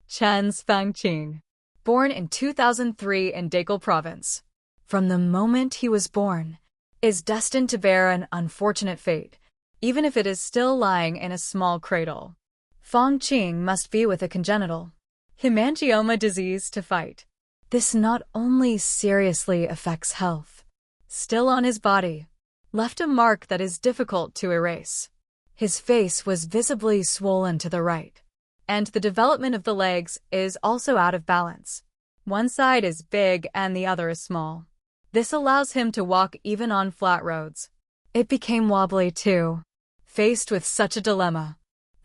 Chen's Fangqing, born in 2003 in Daegu Province. From the moment he was born, is destined to bear an unfortunate fate, even if it is still lying in a small cradle. Fangqing must be with a congenital hemangioma disease to fight. This not only seriously affects health, still on his body, left a mark that is difficult to erase. His face was visibly swollen to the right, and the development of the legs is also out of balance. One side is big and the other is small. This allows him to walk even on flat roads. It became wobbly too. Faced with such a dilemma,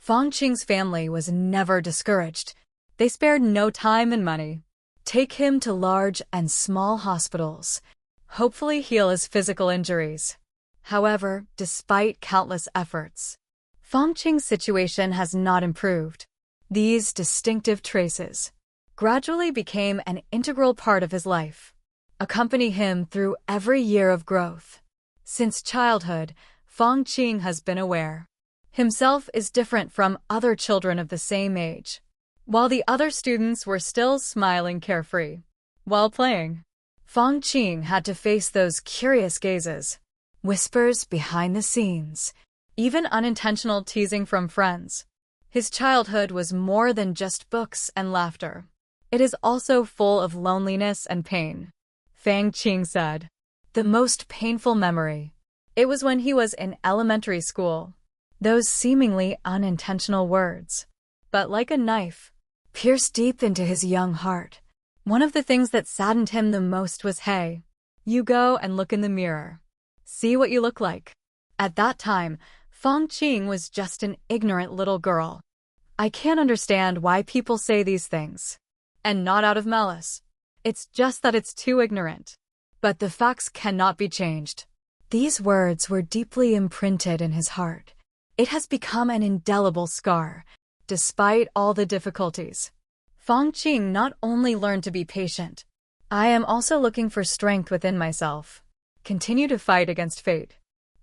Fangqing's family was never discouraged. They spared no time and money. Take him to large and small hospitals, hopefully heal his physical injuries. However, despite countless efforts, Fangqing's situation has not improved. These distinctive traces gradually became an integral part of his life, accompany him through every year of growth. Since childhood, Fangqing has been aware himself is different from other children of the same age. While the other students were still smiling carefree while playing, Fangqing had to face those curious gazes, whispers behind the scenes, even unintentional teasing from friends. His childhood was more than just books and laughter. It is also full of loneliness and pain. Fangqing said, "The most painful memory. It was when he was in elementary school. Those seemingly unintentional words, but like a knife, pierced deep into his young heart. One of the things that saddened him the most was, hey, you go and look in the mirror. See what you look like." At that time, Fangqing was just an ignorant little girl. I can't understand why people say these things. And not out of malice. It's just that it's too ignorant. But the facts cannot be changed. These words were deeply imprinted in his heart. It has become an indelible scar, despite all the difficulties. Fangqing not only learned to be patient, I am also looking for strength within myself. Continue to fight against fate.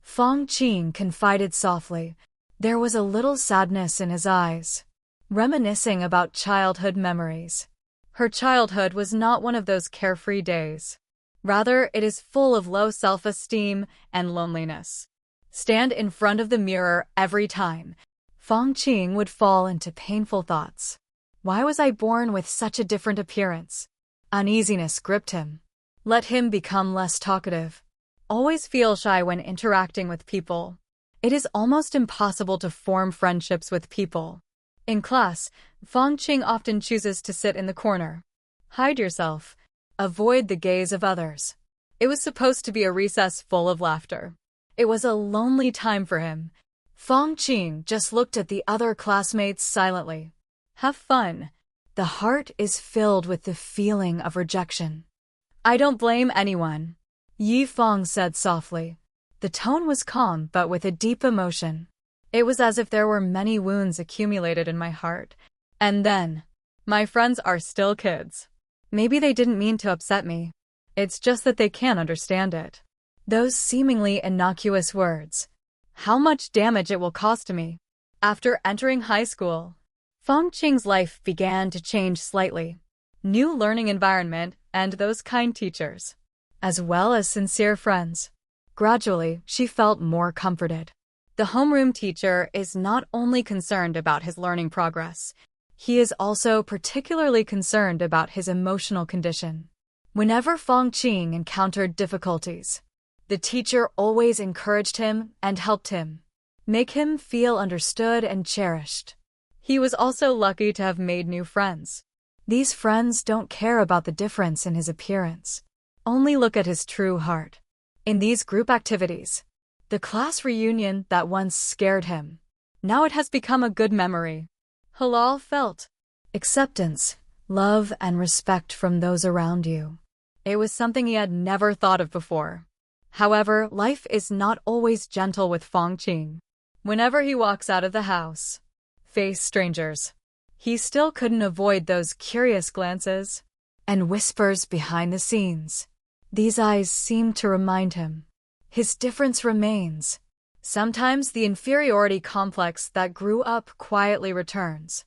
Fangqing confided softly. There was a little sadness in his eyes, reminiscing about childhood memories. Her childhood was not one of those carefree days. Rather, it is full of low self-esteem and loneliness. Stand in front of the mirror every time. Fangqing would fall into painful thoughts. Why was I born with such a different appearance? Uneasiness gripped him. Let him become less talkative. Always feel shy when interacting with people. It is almost impossible to form friendships with people. In class, Fangqing often chooses to sit in the corner. Hide yourself. Avoid the gaze of others. It was supposed to be a recess full of laughter. It was a lonely time for him. Fangqing just looked at the other classmates silently. Have fun. The heart is filled with the feeling of rejection. I don't blame anyone, Yi Fang said softly. The tone was calm but with a deep emotion. It was as if there were many wounds accumulated in my heart. And then, my friends are still kids. Maybe they didn't mean to upset me. It's just that they can't understand it. Those seemingly innocuous words. How much damage it will cause to me. After entering high school, Fangqing's life began to change slightly. New learning environment and those kind teachers, as well as sincere friends. Gradually, she felt more comforted. The homeroom teacher is not only concerned about his learning progress, he is also particularly concerned about his emotional condition. Whenever Fangqing encountered difficulties, the teacher always encouraged him and helped him, make him feel understood and cherished. He was also lucky to have made new friends. These friends don't care about the difference in his appearance. Only look at his true heart. In these group activities, the class reunion that once scared him, now it has become a good memory. Halal felt acceptance, love, and respect from those around you. It was something he had never thought of before. However, life is not always gentle with Fangqing. Whenever he walks out of the house, face strangers, he still couldn't avoid those curious glances and whispers behind the scenes. These eyes seem to remind him his difference remains. Sometimes the inferiority complex that grew up quietly returns.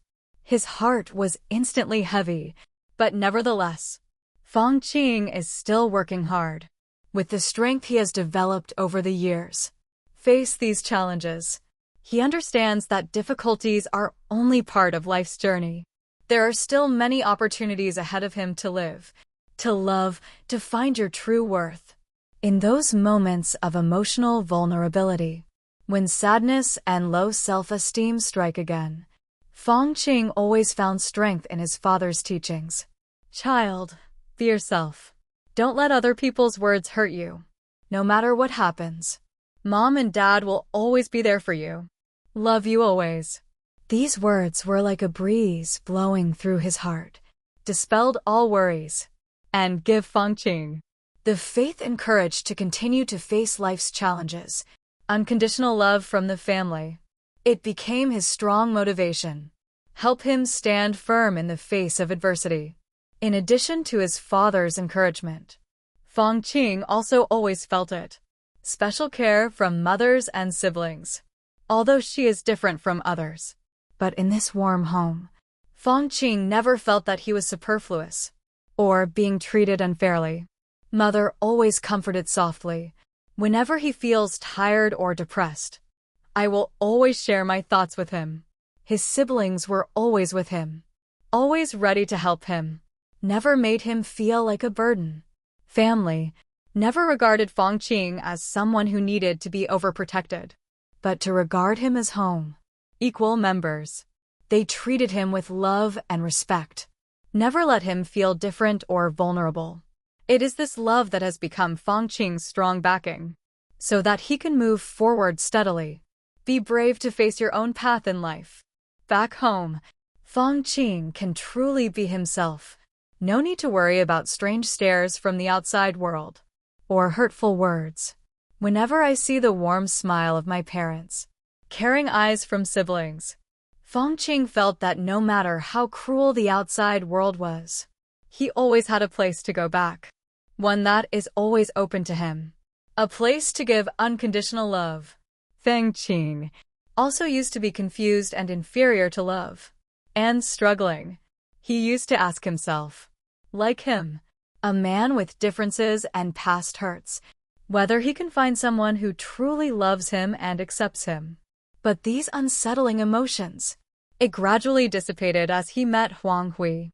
His heart was instantly heavy, but nevertheless, Fangqing is still working hard. With the strength he has developed over the years, face these challenges. He understands that difficulties are only part of life's journey. There are still many opportunities ahead of him to live, to love, to find your true worth. In those moments of emotional vulnerability, when sadness and low self-esteem strike again, Fangqing always found strength in his father's teachings. Child, be yourself. Don't let other people's words hurt you. No matter what happens, Mom and Dad will always be there for you. Love you always. These words were like a breeze blowing through his heart, dispelled all worries, and give Fangqing the faith and courage to continue to face life's challenges. Unconditional love from the family. It became his strong motivation. Help him stand firm in the face of adversity. In addition to his father's encouragement, Fangqing also always felt it. Special care from mothers and siblings. Although she is different from others. But in this warm home, Fangqing never felt that he was superfluous or being treated unfairly. Mother always comforted softly whenever he feels tired or depressed. I will always share my thoughts with him. His siblings were always with him, always ready to help him, never made him feel like a burden. Family never regarded Fangqing as someone who needed to be overprotected, but to regard him as home, equal members. They treated him with love and respect, never let him feel different or vulnerable. It is this love that has become Fangqing's strong backing, so that he can move forward steadily. Be brave to face your own path in life. Back home, Fangqing can truly be himself. No need to worry about strange stares from the outside world, or hurtful words. Whenever I see the warm smile of my parents, caring eyes from siblings, Fangqing felt that no matter how cruel the outside world was, he always had a place to go back. One that is always open to him. A place to give unconditional love. Fangqing also used to be confused and inferior to love, and struggling. He used to ask himself, like him, a man with differences and past hurts, whether he can find someone who truly loves him and accepts him. But these unsettling emotions, it gradually dissipated as he met Huang Hui.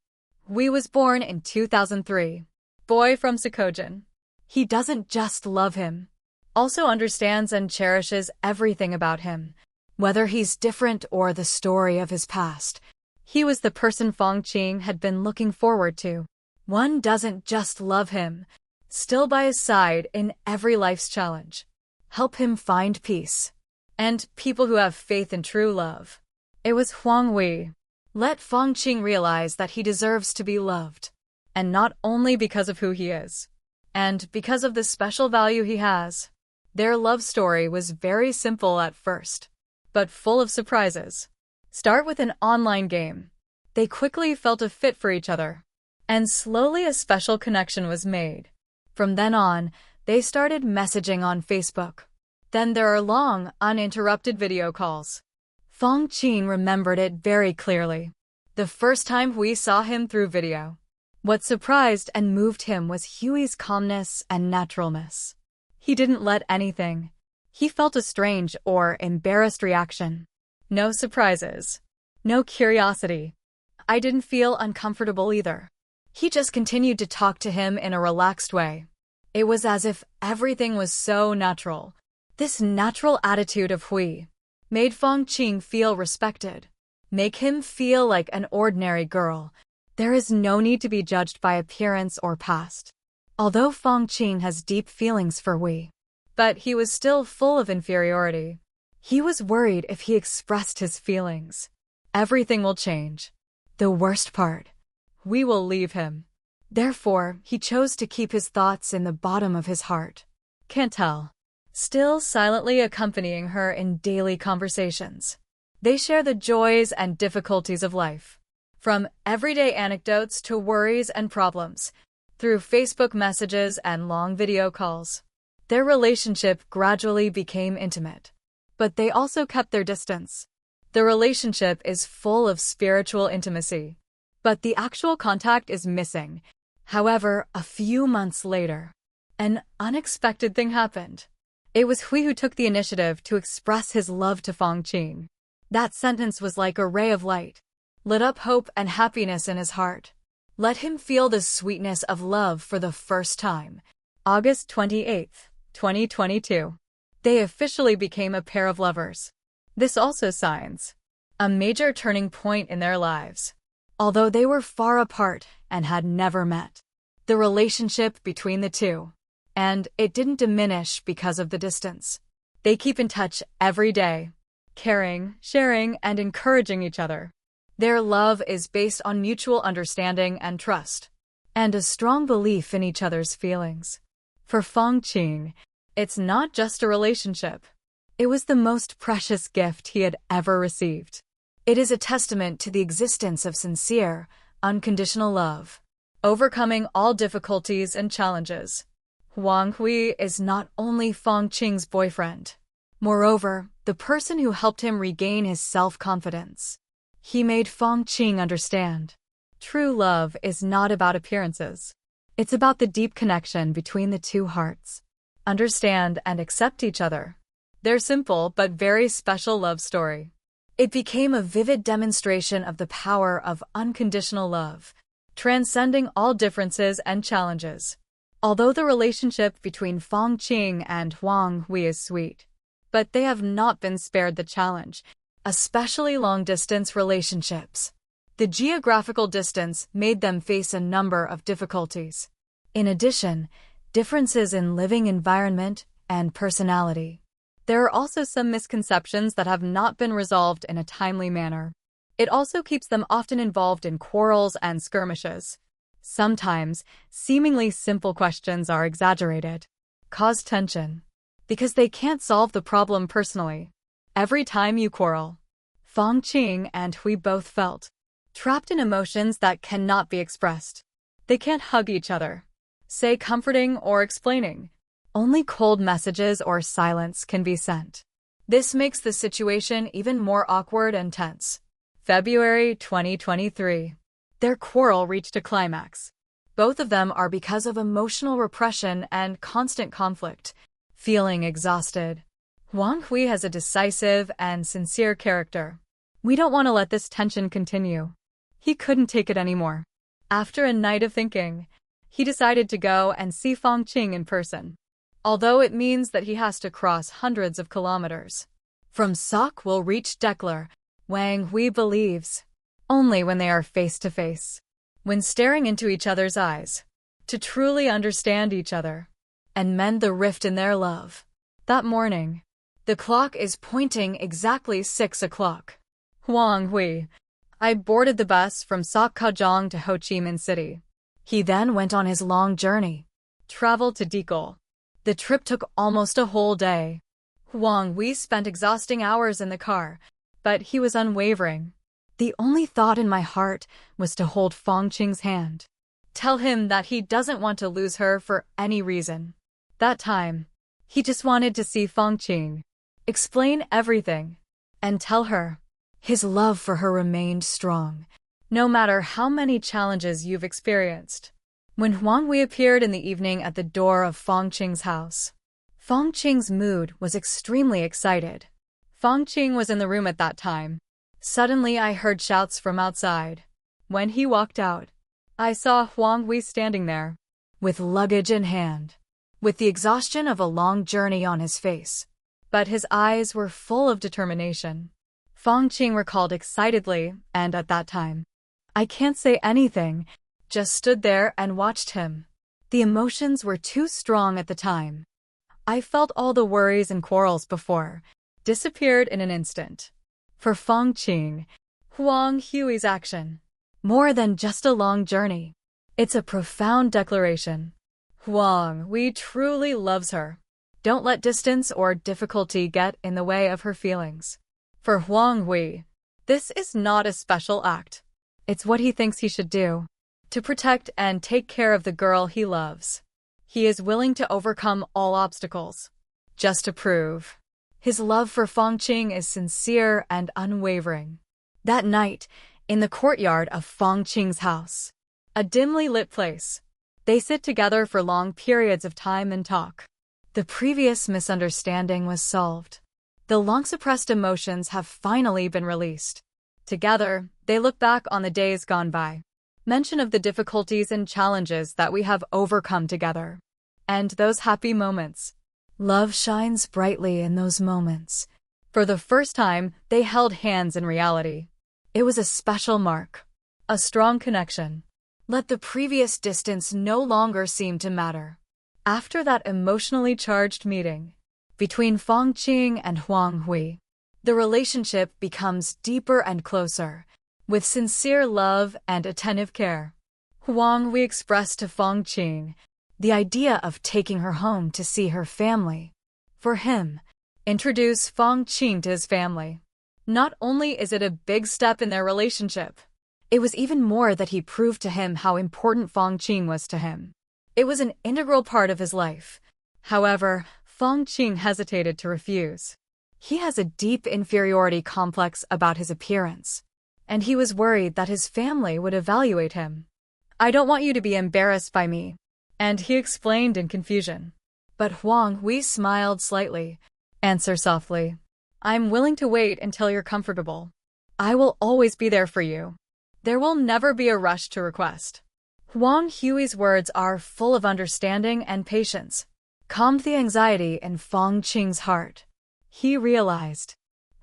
Hui was born in 2003. Boy from Sikojin. He doesn't just love him, also understands and cherishes everything about him, whether he's different or the story of his past. He was the person Fangqing had been looking forward to. One doesn't just love him, still by his side in every life's challenge. Help him find peace. And people who have faith in true love. It was Huang Hui. Let Fangqing realize that he deserves to be loved. And not only because of who he is, and because of the special value he has. Their love story was very simple at first, but full of surprises. Start with an online game. They quickly felt a fit for each other, and slowly a special connection was made. From then on, they started messaging on Facebook. Then there are long, uninterrupted video calls. Fangqing remembered it very clearly. The first time Hui saw him through video. What surprised and moved him was Hui's calmness and naturalness. He didn't let anything. He felt a strange or embarrassed reaction. No surprises. No curiosity. I didn't feel uncomfortable either. He just continued to talk to him in a relaxed way. It was as if everything was so natural. This natural attitude of Hui made Fangqing feel respected. Make him feel like an ordinary girl. There is no need to be judged by appearance or past. Although Fangqing has deep feelings for Hui, but he was still full of inferiority. He was worried if he expressed his feelings, everything will change. The worst part, Hui will leave him. Therefore, he chose to keep his thoughts in the bottom of his heart. Can't tell. Still silently accompanying her in daily conversations. They share the joys and difficulties of life. From everyday anecdotes to worries and problems, through Facebook messages and long video calls. Their relationship gradually became intimate. But they also kept their distance. The relationship is full of spiritual intimacy, but the actual contact is missing. However, a few months later, an unexpected thing happened. It was Hui who took the initiative to express his love to Fangqing. That sentence was like a ray of light, lit up hope and happiness in his heart. Let him feel the sweetness of love for the first time. August 28th, 2022. They officially became a pair of lovers. This also signs a major turning point in their lives. Although they were far apart and had never met, the relationship between the two, and it didn't diminish because of the distance. They keep in touch every day, caring, sharing, and encouraging each other. Their love is based on mutual understanding and trust, and a strong belief in each other's feelings. For Fangqing, it's not just a relationship. It was the most precious gift he had ever received. It is a testament to the existence of sincere, unconditional love, overcoming all difficulties and challenges. Wang Hui is not only Fangqing's boyfriend. Moreover, the person who helped him regain his self-confidence. He made Fangqing understand. True love is not about appearances. It's about the deep connection between the two hearts. Understand and accept each other. Their simple but very special love story. It became a vivid demonstration of the power of unconditional love, transcending all differences and challenges. Although the relationship between Fangqing and Wang Hui is sweet, but they have not been spared the challenge, especially long-distance relationships. The geographical distance made them face a number of difficulties. In addition, differences in living environment and personality. There are also some misconceptions that have not been resolved in a timely manner. It also keeps them often involved in quarrels and skirmishes. Sometimes, seemingly simple questions are exaggerated, cause tension, because they can't solve the problem personally. Every time you quarrel, Fangqing and Hui both felt trapped in emotions that cannot be expressed. They can't hug each other, say comforting or explaining. Only cold messages or silence can be sent. This makes the situation even more awkward and tense. February 2023. Their quarrel reached a climax. Both of them are because of emotional repression and constant conflict, feeling exhausted. Wang Hui has a decisive and sincere character. We don't want to let this tension continue. He couldn't take it anymore. After a night of thinking, he decided to go and see Fangqing in person. Although it means that he has to cross hundreds of kilometers. From Sok will reach Deklar, Wang Hui believes. Only when they are face to face. When staring into each other's eyes. To truly understand each other. And mend the rift in their love. That morning, the clock is pointing exactly 6 o'clock. Wang Hui. I boarded the bus from Sok Kajong to Ho Chi Minh City. He then went on his long journey. Traveled to Dekal. The trip took almost a whole day. Wang Hui spent exhausting hours in the car, but he was unwavering. The only thought in my heart was to hold Fangqing's hand. Tell him that he doesn't want to lose her for any reason. That time, he just wanted to see Fangqing, explain everything, and tell her. His love for her remained strong, no matter how many challenges you've experienced. When Wang Hui appeared in the evening at the door of Fangqing's house, Fangqing's mood was extremely excited. Fangqing was in the room at that time. Suddenly I heard shouts from outside. When he walked out, I saw Wang Hui standing there, with luggage in hand, with the exhaustion of a long journey on his face. But his eyes were full of determination. Fangqing recalled excitedly, and at that time, I can't say anything, just stood there and watched him. The emotions were too strong at the time. I felt all the worries and quarrels before disappeared in an instant. For Fangqing, Wang Hui's action, more than just a long journey. It's a profound declaration. Wang Hui truly loves her. Don't let distance or difficulty get in the way of her feelings. For Wang Hui, this is not a special act. It's what he thinks he should do. To protect and take care of the girl he loves. He is willing to overcome all obstacles. Just to prove His love for Fongqing is sincere and unwavering. That night, in the courtyard of Fongqing's house, a dimly lit place, they sit together for long periods of time and talk. The previous misunderstanding was solved. The long-suppressed emotions have finally been released. Together, they look back on the days gone by. Mention of the difficulties and challenges that we have overcome together. And those happy moments. Love shines brightly in those moments. For the first time, they held hands in reality. It was a special mark. A strong connection. Let the previous distance no longer seem to matter. After that emotionally charged meeting between Fongqing and Huang Hui, the relationship becomes deeper and closer, with sincere love and attentive care. Huang Hui expressed to Fongqing the idea of taking her home to see her family. For him, introduce Fongqing to his family. Not only is it a big step in their relationship, it was even more that he proved to him how important Fongqing was to him. It was an integral part of his life. However, Fongqing hesitated to refuse. He has a deep inferiority complex about his appearance, and he was worried that his family would evaluate him. "I don't want you to be embarrassed by me," and he explained in confusion. But Huang Hui smiled slightly, answered softly, "I'm willing to wait until you're comfortable. I will always be there for you. There will never be a rush to request." Huang Hui's words are full of understanding and patience, calmed the anxiety in Fongqing's heart. He realized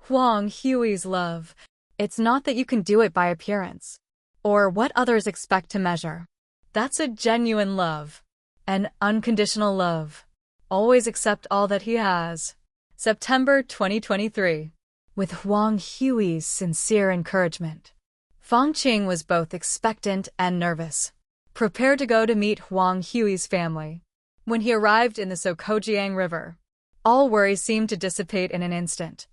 Huang Hui's love. It's not that you can do it by appearance, or what others expect to measure. That's a genuine love, an unconditional love. Always accept all that he has. September 2023. With Huang Hui's sincere encouragement, Fongqing was both expectant and nervous, prepared to go to meet Huang Hui's family. When he arrived in the Sokojiang River, all worries seemed to dissipate in an instant.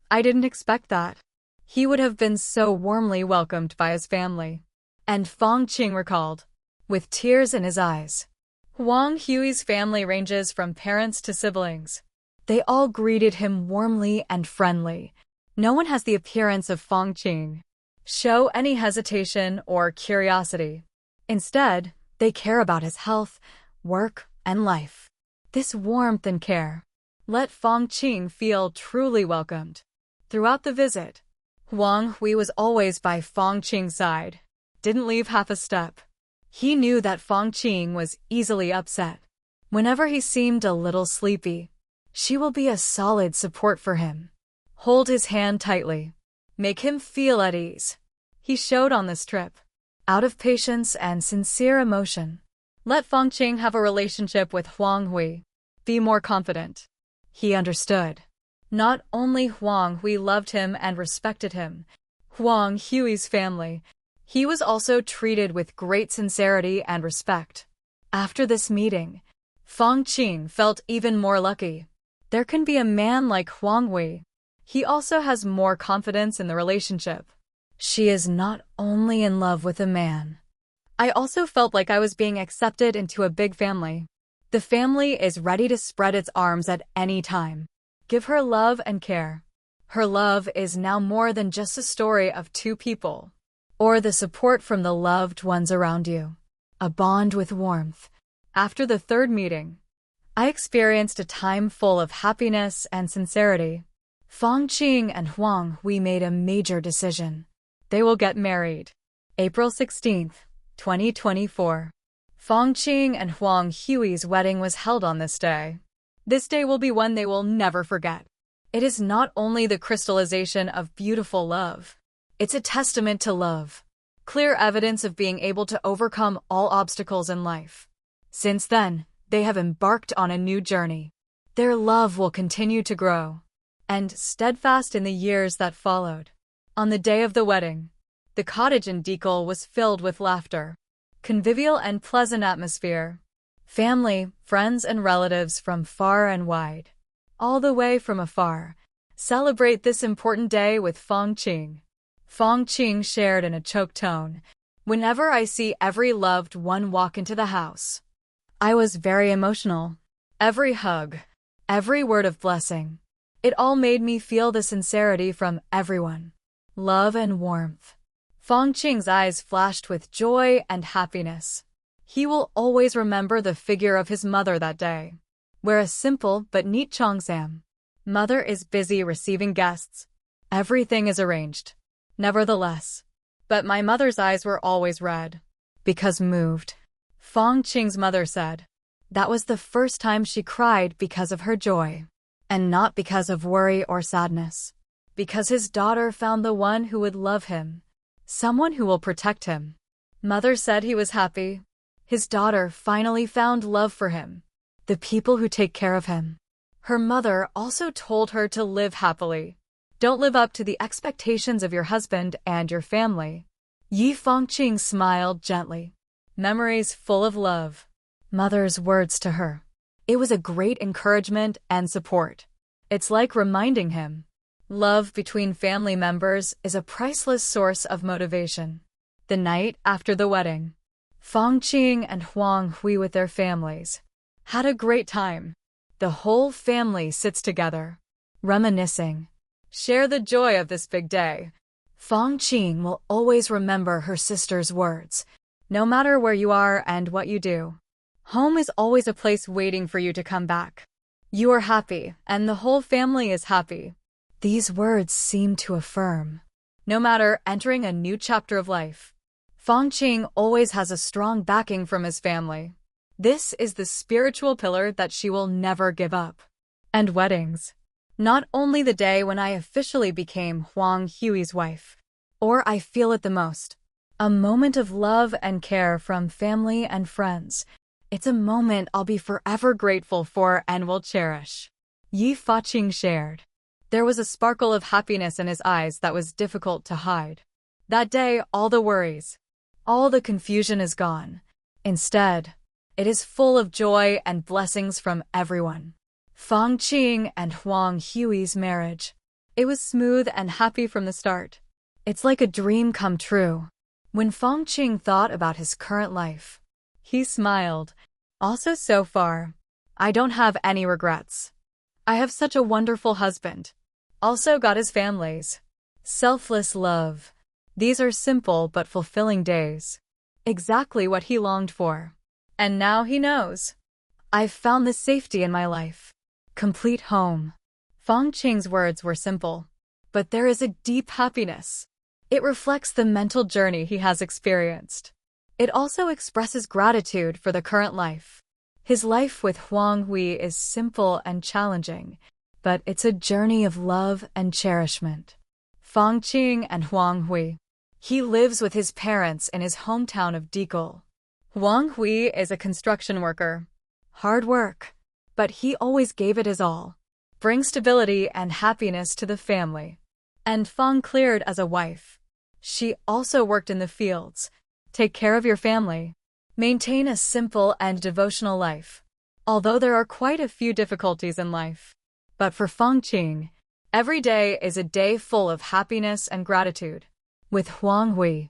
"I didn't expect that." He would have been so warmly welcomed by his family. And Fongqing recalled, with tears in his eyes. Huang Hui's family ranges from parents to siblings. They all greeted him warmly and friendly. No one has the appearance of Fongqing show any hesitation or curiosity. Instead, they care about his health, work, and life. This warmth and care let Fongqing feel truly welcomed. Throughout the visit, Huang Hui was always by Fongqing's side, didn't leave half a step. He knew that Fongqing was easily upset. Whenever he seemed a little sleepy, she will be a solid support for him. Hold his hand tightly. Make him feel at ease. He showed on this trip. Out of patience and sincere emotion. Let Fongqing have a relationship with Huang Hui. Be more confident. He understood. Not only Huang Hui loved him and respected him, Huang Hui's family, he was also treated with great sincerity and respect. After this meeting, Fongqing felt even more lucky. There can be a man like Huang Hui. He also has more confidence in the relationship. She is not only in love with a man. I also felt like I was being accepted into a big family. The family is ready to spread its arms at any time. Give her love and care. Her love is now more than just a story of two people, or the support from the loved ones around you. A bond with warmth. After the third meeting, I experienced a time full of happiness and sincerity. Fongqing and Huang Hui made a major decision. They will get married. April 16th, 2024. Fongqing and Huang Hui's wedding was held on this day. This day will be one they will never forget. It is not only the crystallization of beautiful love. It's a testament to love. Clear evidence of being able to overcome all obstacles in life. Since then, they have embarked on a new journey. Their love will continue to grow and steadfast in the years that followed. On the day of the wedding, the cottage in Dekel was filled with laughter, convivial and pleasant atmosphere. Family, friends, and relatives from far and wide, all the way from afar, celebrate this important day with Fongqing. Fongqing shared in a choked tone. Whenever I see every loved one walk into the house, I was very emotional. Every hug, every word of blessing, It all made me feel the sincerity from everyone. Love and warmth. Feng Qing's eyes flashed with joy and happiness. He will always remember the figure of his mother that day. Wear a simple but neat cheongsam. Mother is busy receiving guests. Everything is arranged. Nevertheless. But my mother's eyes were always red. Because moved. Feng Qing's mother said. That was the first time she cried because of her joy. And not because of worry or sadness. Because his daughter found the one who would love him. Someone who will protect him. Mother said he was happy. His daughter finally found love for him. The people who take care of him. Her mother also told her to live happily. Don't live up to the expectations of your husband and your family. Yi Fengqing smiled gently. Memories full of love. Mother's words to her. It was a great encouragement and support. It's like reminding him. Love between family members is a priceless source of motivation. The night after the wedding. Feng Qing and Huang Hui with their families had a great time. The whole family sits together, reminiscing. Share the joy of this big day. Feng Qing will always remember her sister's words. No matter where you are and what you do, home is always a place waiting for you to come back. You are happy, and the whole family is happy. These words seem to affirm. No matter entering a new chapter of life, Feng Qing always has a strong backing from his family. This is the spiritual pillar that she will never give up. And weddings. Not only the day when I officially became Huang Hui's wife, or I feel it the most. A moment of love and care from family and friends. It's a moment I'll be forever grateful for and will cherish. Yi Fengqing shared. There was a sparkle of happiness in his eyes that was difficult to hide. That day, all the worries, all the confusion is gone. Instead, it is full of joy and blessings from everyone. Feng Qing and Huang Hui's marriage. It was smooth and happy from the start. It's like a dream come true. When Feng Qing thought about his current life, he smiled. Also so far, I don't have any regrets. I have such a wonderful husband. Also got his families. Selfless love. These are simple but fulfilling days. Exactly what he longed for. And now he knows. I've found the safety in my life. Complete home. Feng Qing's words were simple, but there is a deep happiness. It reflects the mental journey he has experienced. It also expresses gratitude for the current life. His life with Huang Hui is simple and challenging, but it's a journey of love and cherishment. Feng Qing and Huang Hui. He lives with his parents in his hometown of Dikul. Huang Hui is a construction worker. Hard work, but he always gave it his all. Bring stability and happiness to the family. And Feng cleared as a wife. She also worked in the fields. Take care of your family. Maintain a simple and devotional life. Although there are quite a few difficulties in life. But for Feng Qing, every day is a day full of happiness and gratitude. With Huang Hui,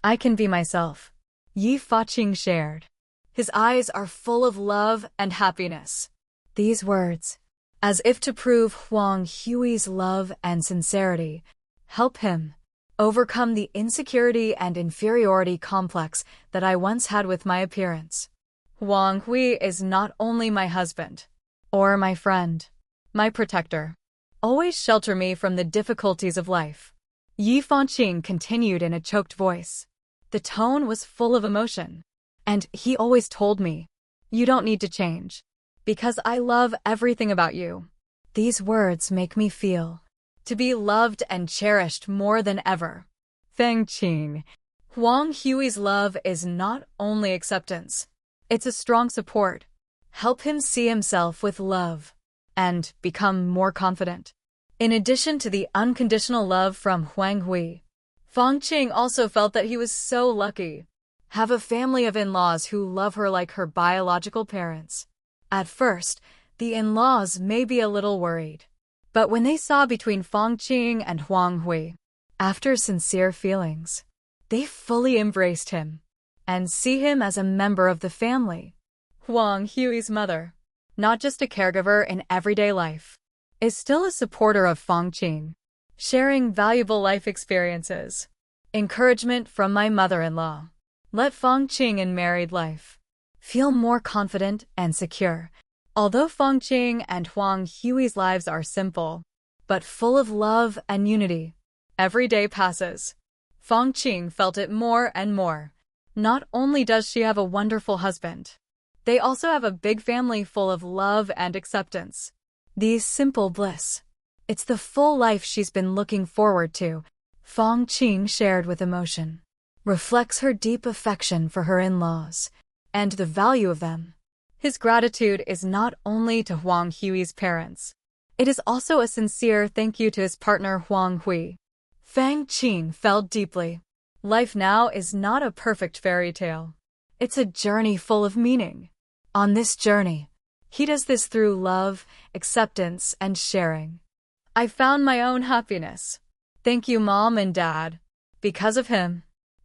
I can be myself. Yi Fengqing shared. His eyes are full of love and happiness. These words, as if to prove Huang Hui's love and sincerity, help him overcome the insecurity and inferiority complex that I once had with my appearance. Huang Hui is not only my husband, or my friend, my protector. Always shelter me from the difficulties of life. Yi Fengqing continued in a choked voice. The tone was full of emotion. And he always told me, you don't need to change. Because I love everything about you. These words make me feel to be loved and cherished more than ever. Feng Qing. Huang Hui's love is not only acceptance. It's a strong support. Help him see himself with love and become more confident. In addition to the unconditional love from Huang Hui, Feng Qing also felt that he was so lucky. Have a family of in-laws who love her like her biological parents. At first, the in-laws may be a little worried. But when they saw between Feng Qing and Huang Hui, after sincere feelings, they fully embraced him and see him as a member of the family. Huang Hui's mother, not just a caregiver in everyday life, is still a supporter of Fangqing, sharing valuable life experiences. Encouragement from my mother-in-law. Let Fangqing in married life feel more confident and secure. Although Fangqing and Huang Hui's lives are simple, but full of love and unity, every day passes. Fangqing felt it more and more. Not only does she have a wonderful husband, they also have a big family full of love and acceptance. These simple bliss. It's the full life she's been looking forward to, Fangqing shared with emotion. Reflects her deep affection for her in-laws and the value of them. His gratitude is not only to Huang Hui's parents. It is also a sincere thank you to his partner Huang Hui. Fangqing felt deeply. Life now is not a perfect fairy tale. It's a journey full of meaning. On this journey, he does this through love, acceptance, and sharing. I found my own happiness. Thank you, Mom and Dad. Because of him,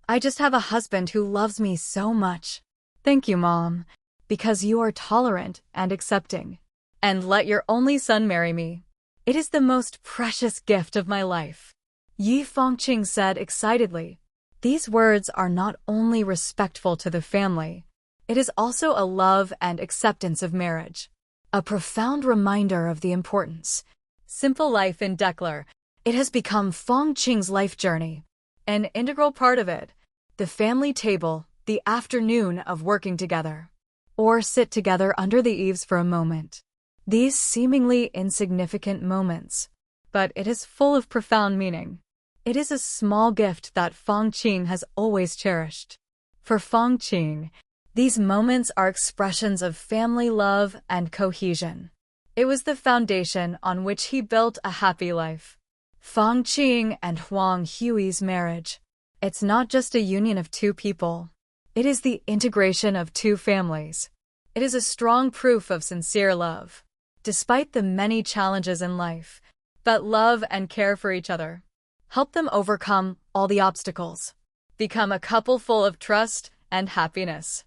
I just have a husband who loves me so much. Thank you, Mom, because you are tolerant and accepting. And let your only son marry me. It is the most precious gift of my life. Yi Fangqing said excitedly. These words are not only respectful to the family, it is also a love and acceptance of marriage. A profound reminder of the importance. Simple life in Deklar. It has become Fangqing's life journey. An integral part of it. The family table, the afternoon of working together. Or sit together under the eaves for a moment. These seemingly insignificant moments. But it is full of profound meaning. It is a small gift that Fangqing has always cherished. For Fangqing, these moments are expressions of family love and cohesion. It was the foundation on which he built a happy life. Fangqing and Huang Hui's marriage. It's not just a union of two people. It is the integration of two families. It is a strong proof of sincere love. Despite the many challenges in life, but love and care for each other. Help them overcome all the obstacles. Become a couple full of trust and happiness.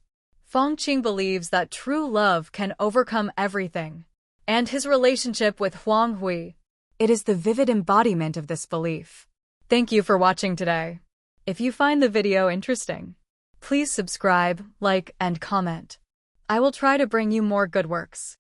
Fangqing believes that true love can overcome everything. And his relationship with Huang Hui. It is the vivid embodiment of this belief. Thank you for watching today. If you find the video interesting, please subscribe, like, and comment. I will try to bring you more good works.